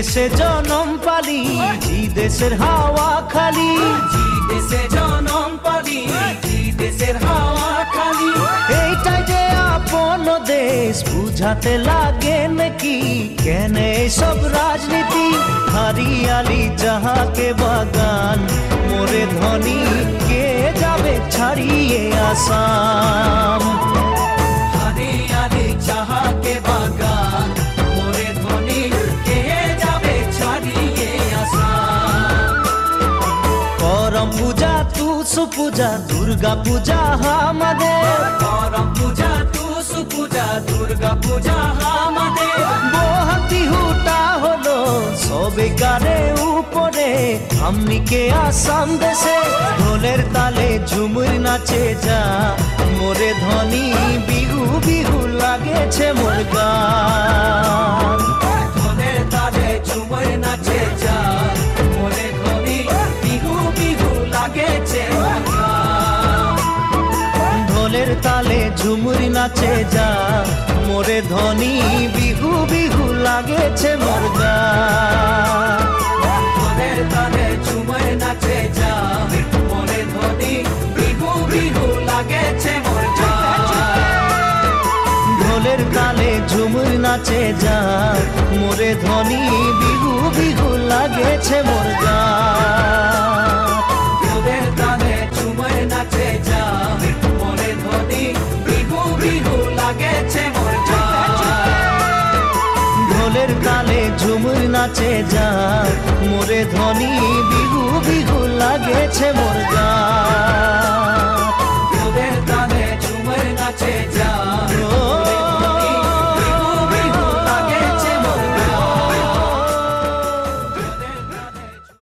দেশে জনম পালি জি দেশের হাওয়া খালি জি দেশে জনম পালি জি দেশের হাওয়া খালি এইটাই যে আপন দেশ বুঝাতে লাগে নাকি কেন সব রাজনীতি হারিয়ালি যাহাকে বাগান মোরে ধনী কে যাবে ছাড়িয়ে আসাম হারিয়ালি যাহাকে বাগান মোরে ধনী কে যাবে ছাড়িয়ে আসাম করম পূজা তুসু পূজা দুর্গা পূজা আমাদের করম পূজা তুসু পূজা দুর্গা পূজা আমাদের বহাগ বিহুটা হলো সবেকারে উপরে আমনিকে আসাম দেশে ঢোলের তালে ঝুমুর নাচে যা মোরে ধনী বিহু বিহু লাগেছে মোর গান ঢোলের তালে ঝুমুর নাচে যা মোরে ধনী বিহু বিহু লাগেছে মোর গান ঢোলের তালে ঝুমুর নাচে যা মোরে ধনী বিহু বিহু লাগেছে মোর গান ঢোলের তালে ঝুমুর নাচে যা মোরে ধনী বিহু বিহু লাগেছে মোর গান ঢোলের তালে ঝুমুর নাচে যা মোরে ধনী বিহু বিহু লাগেছে মোর গান ঢোলের তালে ঝুমুর নাচে যা মোরে ধনী বিহু বিহু লাগেছে মোর গান ঢোলের তালে ঝুমুর নাচে যা মোরে ধনী বিহু